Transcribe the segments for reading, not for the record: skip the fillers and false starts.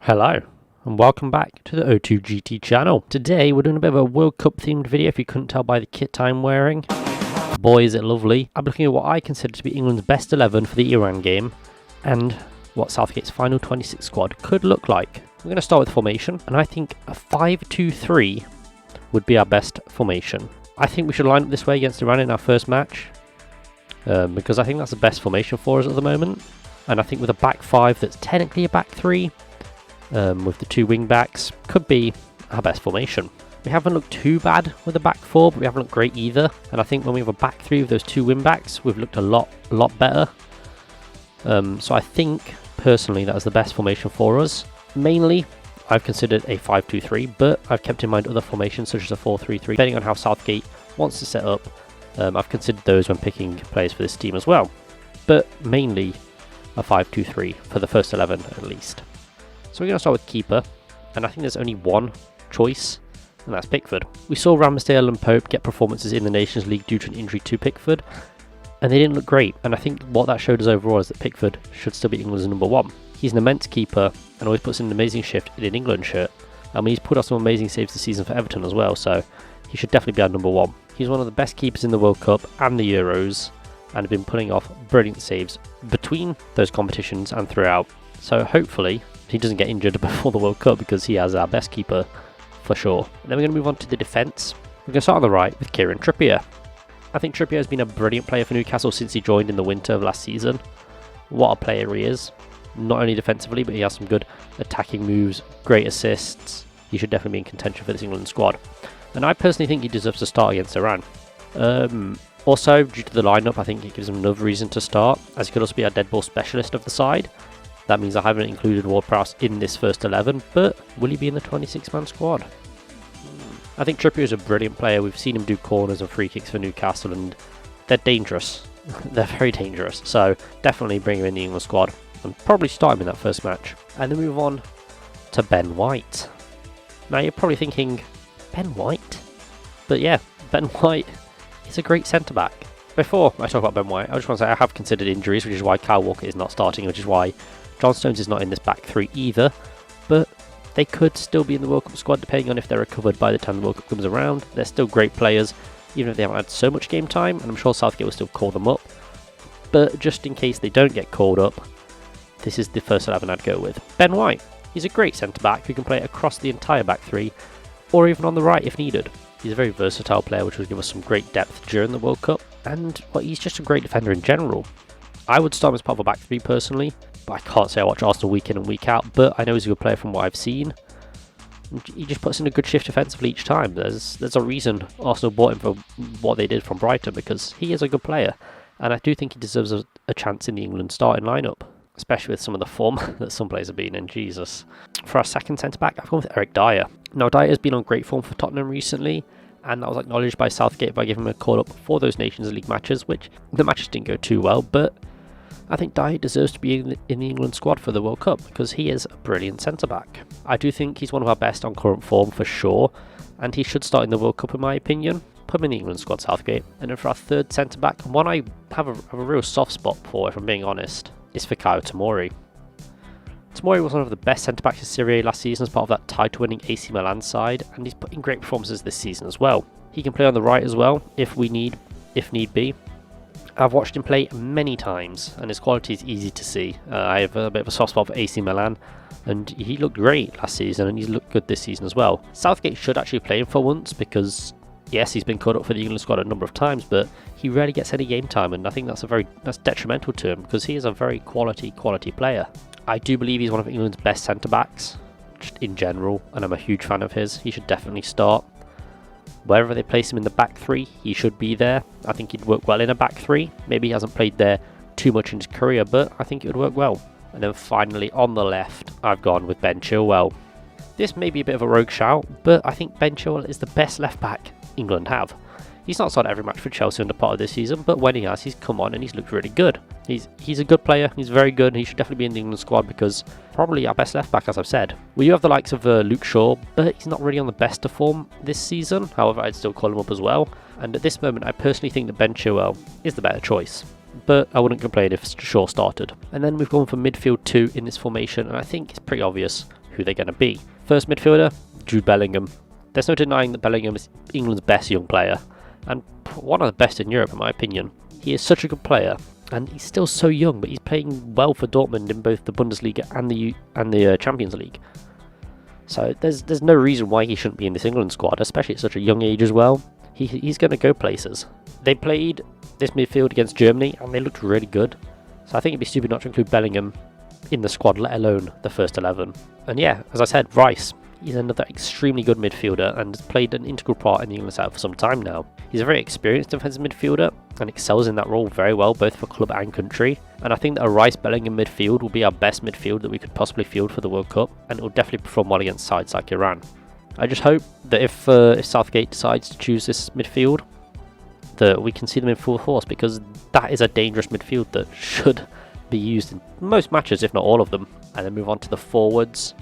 Hello and welcome back to the O2GT channel. Today we're doing a bit of a World Cup themed video if you couldn't tell by the kit I'm wearing. Boy is it lovely. I'm looking at what I consider to be England's best 11 for the Iran game and what Southgate's final 26 squad could look like. We're going to start with formation and I think a 5-2-3 would be our best formation. I think we should line up this way against Iran in our first match because I think that's the best formation for us at the moment, and I think with a back 5 that's technically a back 3 with the two wing backs could be our best formation. We haven't looked too bad with a back 4, but we haven't looked great either, and I think when we have a back 3 with those two wing backs we've looked a lot better. So I think personally that is the best formation for us. Mainly I've considered a 5-2-3, but I've kept in mind other formations such as a 4-3-3 depending on how Southgate wants to set up. I've considered those when picking players for this team as well, but mainly a 5-2-3 for the first 11 at least. So we're going to start with keeper, and I think there's only one choice, and that's Pickford. We saw Ramsdale and Pope get performances in the Nations League due to an injury to Pickford, and they didn't look great, and I think what that showed us overall is that Pickford should still be England's number 1. He's an immense keeper and always puts in an amazing shift in an England shirt. I mean, he's put off some amazing saves this season for Everton as well, so he should definitely be our number 1. He's one of the best keepers in the World Cup and the Euros, and have been putting off brilliant saves between those competitions and throughout. So hopefully he doesn't get injured before the World Cup, because he has our best keeper for sure. And then we're going to move on to the defence. We're going to start on the right with Kieran Trippier. I think Trippier has been a brilliant player for Newcastle since he joined in the winter of last season. What a player he is. Not only defensively, but he has some good attacking moves, great assists. He should definitely be in contention for this England squad. And I personally think he deserves to start against Iran. Also, due to the lineup, I think it gives him another reason to start, as he could also be our dead ball specialist of the side. That means I haven't included Ward-Prowse in this first 11, but will he be in the 26-man squad? I think Trippier is a brilliant player. We've seen him do corners and free kicks for Newcastle, and they're dangerous. They're very dangerous. So definitely bring him in the England squad and probably start him in that first match. And then move on to Ben White. Now you're probably thinking, Ben White? But yeah, Ben White is a great centre-back. Before I talk about Ben White, I just want to say I have considered injuries, which is why Kyle Walker is not starting, which is why John Stones is not in this back 3 either, but they could still be in the World Cup squad depending on if they're recovered by the time the World Cup comes around. They're still great players, even if they haven't had so much game time, and I'm sure Southgate will still call them up. But just in case they don't get called up, this is the first 11 I'd go with. Ben White. He's a great centre-back who can play across the entire back 3, or even on the right if needed. He's a very versatile player, which will give us some great depth during the World Cup, and well, he's just a great defender in general. I would start him as part of a back 3 personally, but I can't say I watch Arsenal week in and week out, but I know he's a good player from what I've seen. He just puts in a good shift defensively each time. There's a reason Arsenal bought him for what they did from Brighton, because he is a good player, and I do think he deserves a chance in the England starting lineup, especially with some of the form that some players have been in. Jesus. For our second centre-back, I've gone with Eric Dyer. Now, Dyer has been on great form for Tottenham recently, and that was acknowledged by Southgate by giving him a call-up for those Nations League matches, which the matches didn't go too well, but I think Dyer deserves to be in the England squad for the World Cup, because he is a brilliant centre-back. I do think he's one of our best on current form for sure, and he should start in the World Cup in my opinion. Put him in the England squad, Southgate. And then for our third centre-back, one I have a real soft spot for, if I'm being honest, is for Kyle Tomori. Tomori was one of the best centre-backs in Serie A last season as part of that title-winning AC Milan side, and he's put in great performances this season as well. He can play on the right as well, if need be. I've watched him play many times, and his quality is easy to see. I have a bit of a soft spot for AC Milan, and he looked great last season, and he's looked good this season as well. Southgate should actually play him for once, because yes, he's been called up for the England squad a number of times, but he rarely gets any game time, and I think that's detrimental to him, because he is a very quality player. I do believe he's one of England's best centre-backs, just in general, and I'm a huge fan of his. He should definitely start. Wherever they place him in the back 3, he should be there. I think he'd work well in a back 3. Maybe he hasn't played there too much in his career, but I think it would work well. And then finally, on the left, I've gone with Ben Chilwell. This may be a bit of a rogue shout, but I think Ben Chilwell is the best left-back England have. He's not started every match for Chelsea under part of this season, but when he has, he's come on and he's looked really good. He's a good player, he's very good, and he should definitely be in the England squad, because probably our best left-back, as I've said. We do have the likes of Luke Shaw, but he's not really on the best of form this season. However, I'd still call him up as well. And at this moment, I personally think that Ben Chilwell is the better choice. but I wouldn't complain if Shaw started. And then we've gone for midfield 2 in this formation, and I think it's pretty obvious who they're going to be. First midfielder, Jude Bellingham. There's no denying that Bellingham is England's best young player, and one of the best in Europe in my opinion. He is such a good player, and he's still so young, but he's playing well for Dortmund in both the Bundesliga and the Champions League. So there's no reason why he shouldn't be in this England squad, especially at such a young age as well. He's going to go places. They played this midfield against Germany, and they looked really good. So I think it'd be stupid not to include Bellingham in the squad, let alone the first 11. And yeah, as I said, Rice. He's another extremely good midfielder and has played an integral part in the England side for some time now. He's a very experienced defensive midfielder and excels in that role very well, both for club and country. And I think that a Rice-Bellingham midfield will be our best midfield that we could possibly field for the World Cup, and it will definitely perform well against sides like Iran. I just hope that if Southgate decides to choose this midfield, that we can see them in full force, because that is a dangerous midfield that should be used in most matches, if not all of them. And then move on to the forwards.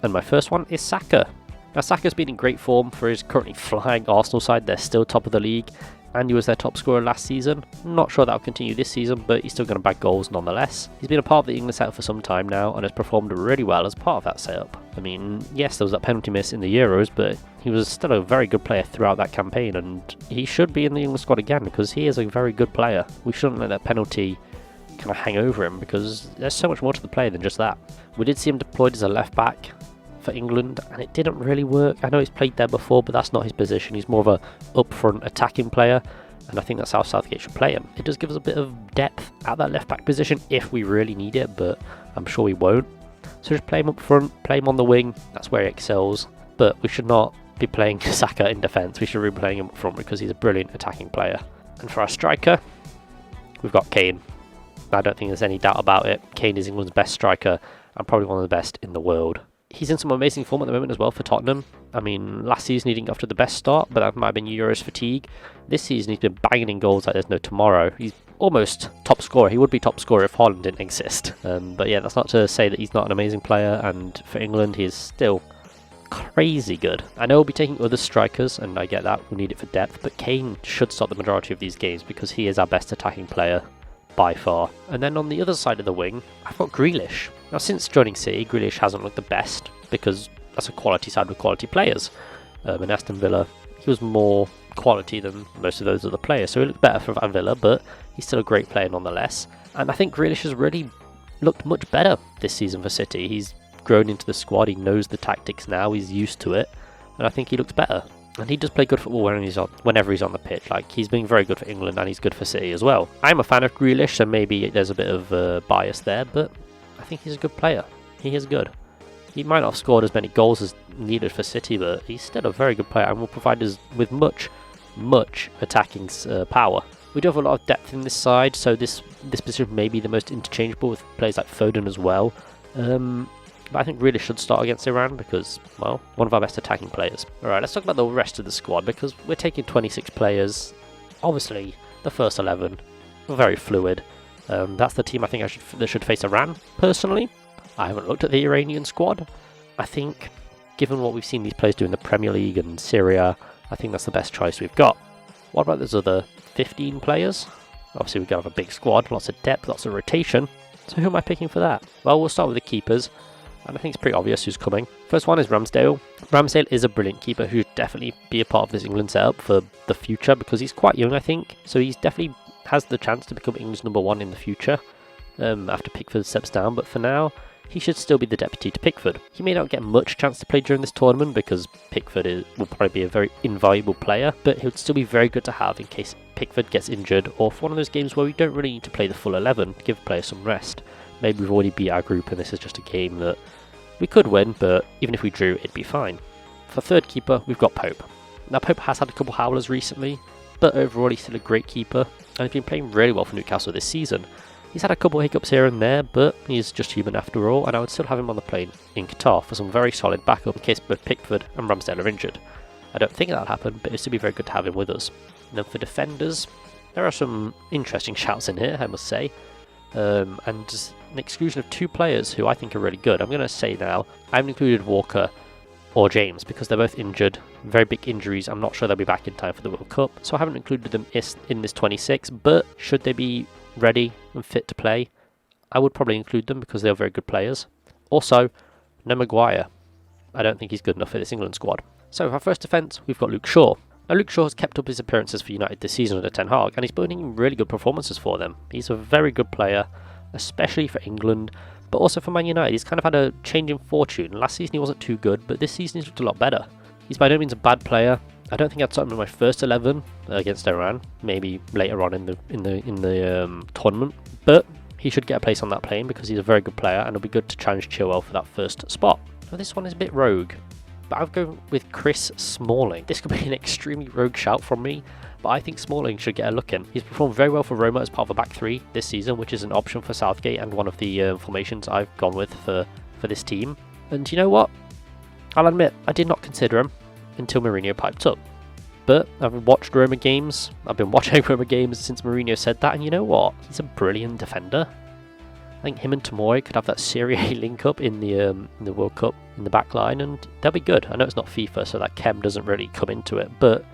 And my first one is Saka. Now Saka's been in great form for his currently flying Arsenal side. They're still top of the league, and he was their top scorer last season. Not sure that'll continue this season, but he's still going to bag goals nonetheless. He's been a part of the England setup for some time now and has performed really well as part of that setup. I mean, yes, there was that penalty miss in the Euros, but he was still a very good player throughout that campaign, and he should be in the England squad again because he is a very good player. We shouldn't let that penalty kind of hang over him, because there's so much more to the play than just that. We did see him deployed as a left back for England, and it didn't really work. I know he's played there before, but that's not his position. He's more of a up-front attacking player, and I think that's how Southgate should play him. It does give us a bit of depth at that left back position if we really need it, but I'm sure we won't. So just play him up front, play him on the wing. That's where he excels, but we should not be playing Saka in defence. We should be playing him up front because he's a brilliant attacking player. And for our striker, we've got Kane. I don't think there's any doubt about it. Kane is England's best striker and probably one of the best in the world. He's in some amazing form at the moment as well for Tottenham. I mean, last season he didn't get off to the best start, but that might have been Euros fatigue. This season he's been banging in goals like there's no tomorrow. He's almost top scorer. He would be top scorer if Haaland didn't exist. But yeah, that's not to say that he's not an amazing player, and for England he is still crazy good. I know we'll be taking other strikers, and I get that, we'll need it for depth, but Kane should start the majority of these games because he is our best attacking player by far. And then on the other side of the wing, I've got Grealish. Now since joining City, Grealish hasn't looked the best because that's a quality side with quality players. In Aston Villa, he was more quality than most of those other players, so he looked better for Van Villa, but he's still a great player nonetheless. And I think Grealish has really looked much better this season for City. He's grown into the squad, he knows the tactics now, he's used to it, and I think he looks better. And he does play good football whenever he's on the pitch. Like, he's been very good for England and he's good for City as well. I'm a fan of Grealish, so maybe there's a bit of bias there, but I think he's a good player. He is good. He might not have scored as many goals as needed for City, but he's still a very good player and will provide us with much attacking power. We do have a lot of depth in this side, so this position may be the most interchangeable with players like Foden as well. But I think Grealish should start against Iran because, well, one of our best attacking players. Alright, let's talk about the rest of the squad because we're taking 26 players. Obviously, the first 11 are very fluid. That's the team I think that should face Iran, personally. I haven't looked at the Iranian squad. I think, given what we've seen these players do in the Premier League and Syria, I think that's the best choice we've got. What about those other 15 players? Obviously, we're going to have a big squad, lots of depth, lots of rotation. So who am I picking for that? Well, we'll start with the keepers. And I think it's pretty obvious who's coming. First one is Ramsdale. Ramsdale is a brilliant keeper who should definitely be a part of this England setup for the future because he's quite young, I think. So he's definitely has the chance to become England's #1 in the future after Pickford steps down. But for now, he should still be the deputy to Pickford. He may not get much chance to play during this tournament because Pickford will probably be a very invaluable player, but he would still be very good to have in case Pickford gets injured or for one of those games where we don't really need to play the full 11 to give players some rest. Maybe we've already beat our group and this is just a game that we could win, but even if we drew, it'd be fine. For third keeper, we've got Pope. Now, Pope has had a couple howlers recently, but overall he's still a great keeper, and he's been playing really well for Newcastle this season. He's had a couple hiccups here and there, but he's just human after all, and I would still have him on the plane in Qatar for some very solid backup in case both Pickford and Ramsdale are injured. I don't think that'll happen, but it'd still be very good to have him with us. And then for defenders, there are some interesting shouts in here, I must say. And just an exclusion of 2 players who I think are really good. I'm going to say now, I haven't included Walker or James because they're both injured, very big injuries. I'm not sure they'll be back in time for the World Cup, so I haven't included them in this 26, but should they be ready and fit to play, I would probably include them because they're very good players. Also, no Maguire. I don't think he's good enough for this England squad. So our first defence, we've got Luke Shaw. Now Luke Shaw has kept up his appearances for United this season under Ten Hag, and he's putting in really good performances for them. He's a very good player, especially for England, but also for Man United. He's kind of had a change in fortune. Last season he wasn't too good, but this season he's looked a lot better. He's by no means a bad player. I don't think I'd start him in my first 11 against Iran. Maybe later on in the tournament, but he should get a place on that plane because he's a very good player, and it'll be good to challenge Chilwell for that first spot. Now this one is a bit rogue, but I'll go with Chris Smalling. This could be an extremely rogue shout from me, but I think Smalling should get a look in. He's performed very well for Roma as part of a back three this season, which is an option for Southgate and one of the formations I've gone with for this team. And you know what? I'll admit, I did not consider him until Mourinho piped up. But I've watched Roma games. I've been watching Roma games since Mourinho said that, and you know what? He's a brilliant defender. I think him and Tomori could have that Serie A link up in the World Cup in the back line, and they'll be good. I know it's not FIFA, so that chem doesn't really come into it, but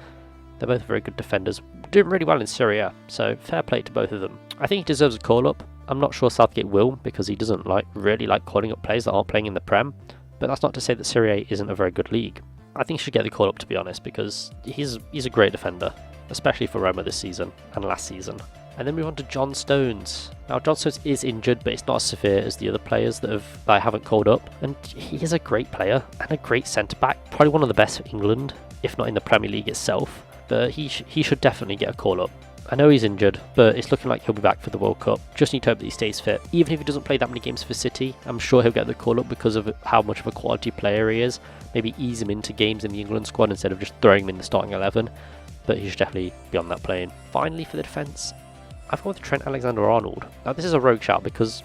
they're both very good defenders, doing really well in Serie A, so fair play to both of them. I think he deserves a call-up. I'm not sure Southgate will, because he doesn't really like calling up players that aren't playing in the Prem, but that's not to say that Serie A isn't a very good league. I think he should get the call-up, to be honest, because he's a great defender, especially for Roma this season and last season. And then move on to John Stones. Now, John Stones is injured, but it's not as severe as the other players that I haven't called up. And he is a great player and a great centre-back. Probably one of the best for England, if not in the Premier League itself. But he should definitely get a call-up. I know he's injured, but it's looking like he'll be back for the World Cup. Just need to hope that he stays fit. Even if he doesn't play that many games for City, I'm sure he'll get the call-up because of how much of a quality player he is. Maybe ease him into games in the England squad instead of just throwing him in the starting 11. But he should definitely be on that plane. Finally, for the defence, I've gone with Trent Alexander-Arnold. Now this is a rogue shout because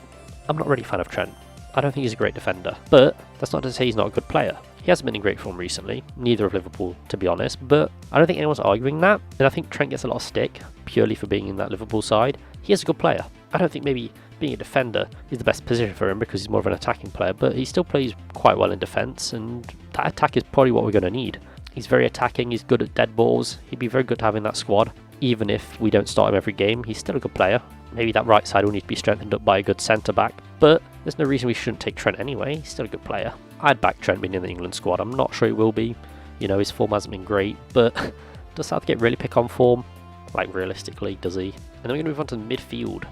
I'm not really a fan of Trent. I don't think he's a great defender, but that's not to say he's not a good player. He hasn't been in great form recently, neither of Liverpool to be honest, but I don't think anyone's arguing that, and I think Trent gets a lot of stick purely for being in that Liverpool side. He is a good player. I don't think maybe being a defender is the best position for him because he's more of an attacking player, but he still plays quite well in defence, and that attack is probably what we're going to need. He's very attacking, he's good at dead balls, he'd be very good to have in that squad. Even if we don't start him every game, he's still a good player. Maybe that right side will need to be strengthened up by a good centre-back, but there's no reason we shouldn't take Trent anyway. He's still a good player. I'd back Trent being in the England squad. I'm not sure he will be. You know, his form hasn't been great, but does Southgate really pick on form? Like, realistically, does he? And then we're going to move on to the midfield.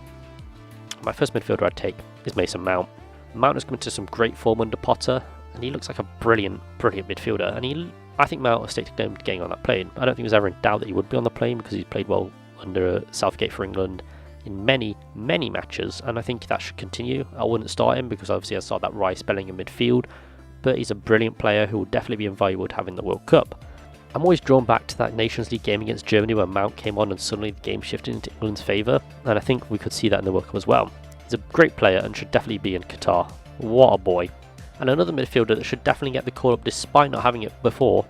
My first midfielder I'd take is Mason Mount. Mount has come into some great form under Potter, and he looks like a brilliant midfielder, and I think Mount has taken him getting on that plane. I don't think there's ever in doubt that he would be on the plane because he's played well under Southgate for England in many matches, and I think that should continue. I wouldn't start him because obviously I saw that Rice spelling in midfield, but he's a brilliant player who will definitely be invaluable to have in the World Cup. I'm always drawn back to that Nations League game against Germany where Mount came on and suddenly the game shifted into England's favour, and I think we could see that in the World Cup as well. He's a great player and should definitely be in Qatar. What a boy. And another midfielder that should definitely get the call-up despite not having it before,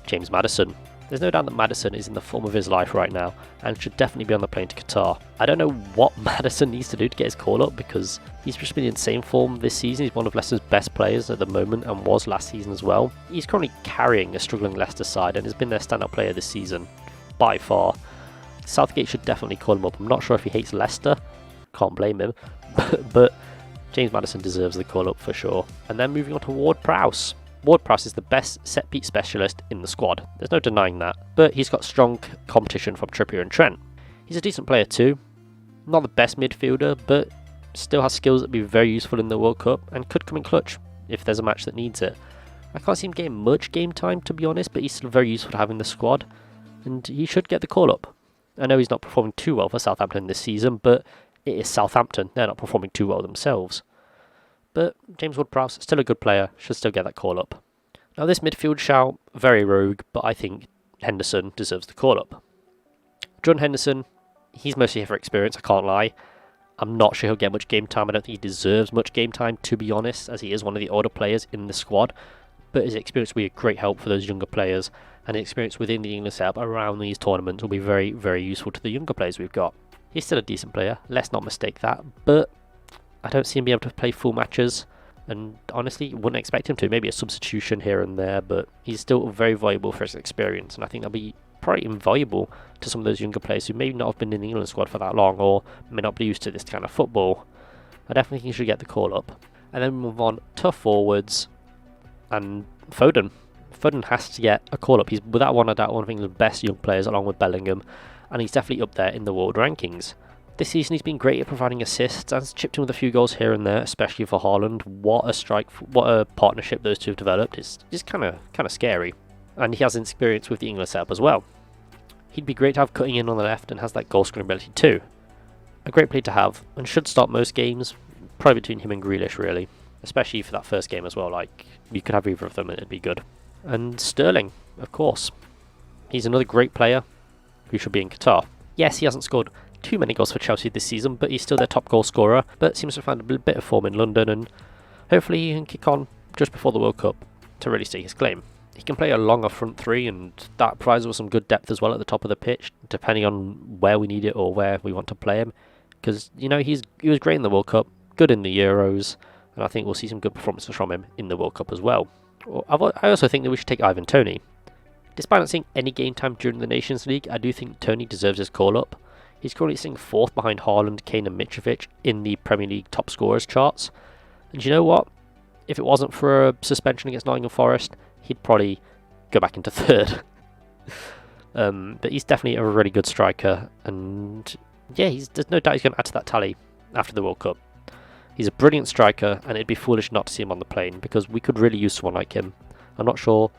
James Maddison. There's no doubt that Maddison is in the form of his life right now and should definitely be on the plane to Qatar. I don't know what Maddison needs to do to get his call-up because he's just been in insane form this season. He's one of Leicester's best players at the moment and was last season as well. He's currently carrying a struggling Leicester side and has been their standout player this season by far. Southgate should definitely call him up. I'm not sure if he hates Leicester, can't blame him, but James Maddison deserves the call-up for sure. And then moving on to Ward-Prowse. Ward-Prowse is the best set-piece specialist in the squad. There's no denying that, but he's got strong competition from Trippier and Trent. He's a decent player too. Not the best midfielder, but still has skills that would be very useful in the World Cup and could come in clutch if there's a match that needs it. I can't see him getting much game time to be honest, but he's still very useful to have in the squad, and he should get the call-up. I know he's not performing too well for Southampton this season, but it is Southampton. They're not performing too well themselves. But James Ward-Prowse, still a good player, should still get that call-up. Now this midfield shout, very rogue, but I think Henderson deserves the call-up. John Henderson, he's mostly here for experience, I can't lie. I'm not sure he'll get much game time. I don't think he deserves much game time, to be honest, as he is one of the older players in the squad. But his experience will be a great help for those younger players, and his experience within the England setup around these tournaments will be very, very useful to the younger players we've got. He's still a decent player, let's not mistake that, but I don't see him being able to play full matches, and honestly, wouldn't expect him to. Maybe a substitution here and there, but he's still very valuable for his experience, and I think that'll be probably invaluable to some of those younger players who may not have been in the England squad for that long, or may not be used to this kind of football. I definitely think he should get the call up. And then we move on to forwards. and Foden. Foden has to get a call-up. He's without one of England's best young players along with Bellingham, and he's definitely up there in the world rankings. This season he's been great at providing assists and has chipped in with a few goals here and there, especially for Haaland. What a partnership those two have developed. It's just kind of scary. And he has experience with the England setup as well. He'd be great to have cutting in on the left and has that goal scoring ability too. A great player to have, and should start most games, probably between him and Grealish really. Especially for that first game as well, like, you could have either of them and it'd be good. And Sterling, of course. He's another great player who should be in Qatar. Yes, he hasn't scored too many goals for Chelsea this season, but he's still their top goal scorer, but seems to have found a bit of form in London, and hopefully he can kick on just before the World Cup to really stake his claim. He can play a longer front three, and that provides us with some good depth as well at the top of the pitch, depending on where we need it or where we want to play him. Because, you know, he was great in the World Cup, good in the Euros, and I think we'll see some good performances from him in the World Cup as well. I also think that we should take Ivan Toney. Despite not seeing any game time during the Nations League, I do think Toney deserves his call-up. He's currently sitting fourth behind Haaland, Kane and Mitrovic in the Premier League top scorers charts. And you know what? If it wasn't for a suspension against Nottingham Forest, he'd probably go back into third. But he's definitely a really good striker, and yeah, there's no doubt he's going to add to that tally after the World Cup. He's a brilliant striker, and it'd be foolish not to see him on the plane, because we could really use someone like him. I'm not sure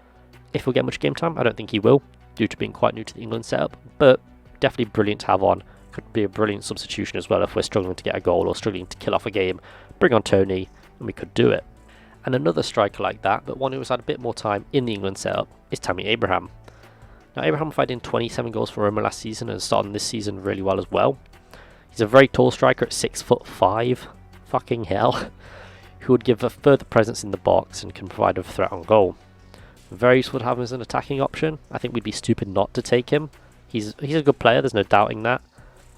if he'll get much game time. I don't think he will, due to being quite new to the England setup, but definitely brilliant to have on. Could be a brilliant substitution as well if we're struggling to get a goal or struggling to kill off a game. Bring on Toney, and we could do it. And another striker like that, but one who has had a bit more time in the England setup, is Tammy Abraham. Now, Abraham provided in 27 goals for Roma last season and started this season really well as well. He's a very tall striker at 6'5". Fucking hell. Who would give a further presence in the box and can provide a threat on goal. Very useful to have him as an attacking option. I think we'd be stupid not to take him. He's a good player, there's no doubting that.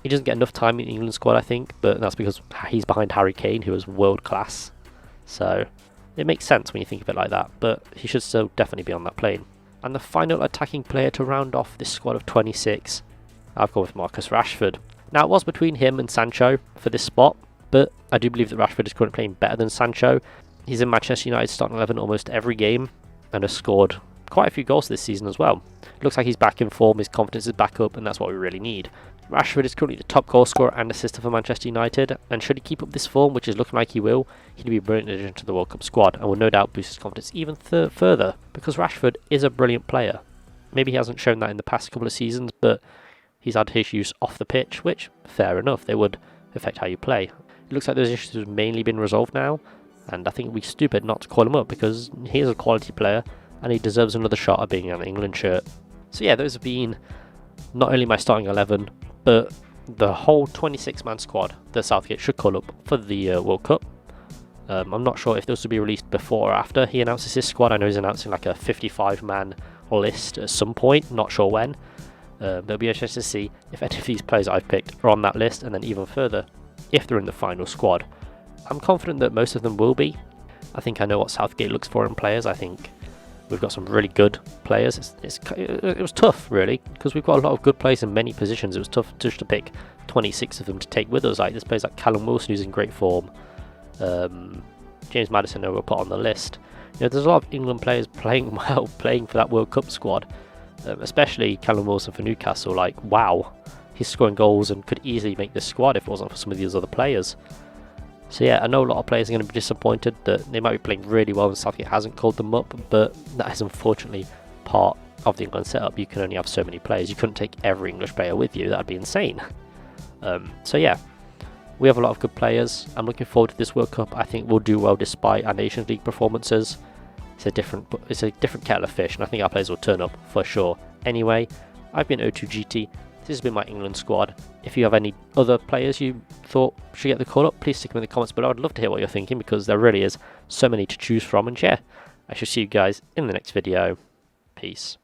He doesn't get enough time in the England squad, I think, but that's because he's behind Harry Kane, who is world class. So it makes sense when you think of it like that, but he should still definitely be on that plane. And the final attacking player to round off this squad of 26, I've gone with Marcus Rashford. Now, it was between him and Sancho for this spot, but I do believe that Rashford is currently playing better than Sancho. He's in Manchester United starting 11 almost every game and has scored quite a few goals this season as well. It looks like he's back in form, his confidence is back up, and that's what we really need. Rashford is currently the top goal scorer and assister for Manchester United, and should he keep up this form, which is looking like he will, he'd be a brilliant addition to the World Cup squad and will no doubt boost his confidence even further, because Rashford is a brilliant player. Maybe he hasn't shown that in the past couple of seasons, but he's had his use off the pitch, which, fair enough, they would affect how you play. It looks like those issues have mainly been resolved now, and I think it'd be stupid not to call him up, because he is a quality player, and he deserves another shot at being on an England shirt. So yeah, those have been not only my starting 11, but the whole 26-man squad that Southgate should call up for the World Cup. I'm not sure if those will be released before or after he announces his squad. I know he's announcing like a 55-man list at some point, not sure when. But it'll be interesting to see if any of these players I've picked are on that list, and then even further, if they're in the final squad. I'm confident that most of them will be. I think I know what Southgate looks for in players. I think we've got some really good players. It was tough, really, because we've got a lot of good players in many positions. It was tough just to pick 26 of them to take with us. Like, there's players like Callum Wilson, who's in great form. James Maddison, who we'll put on the list. You know, there's a lot of England players playing well, playing for that World Cup squad. Especially Callum Wilson for Newcastle. Like, wow, he's scoring goals and could easily make this squad if it wasn't for some of these other players. So yeah, I know a lot of players are going to be disappointed that they might be playing really well and Southgate hasn't called them up, but that is unfortunately part of the England setup. You can only have so many players. You couldn't take every English player with you. That would be insane. So yeah, we have a lot of good players. I'm looking forward to this World Cup. I think we'll do well despite our Nations League performances. It's a different kettle of fish, and I think our players will turn up for sure. Anyway, I've been O2GT. This has been my England squad. If you have any other players you thought should get the call up, please stick them in the comments below. I'd love to hear what you're thinking, because there really is so many to choose from. And yeah, I shall see you guys in the next video. Peace.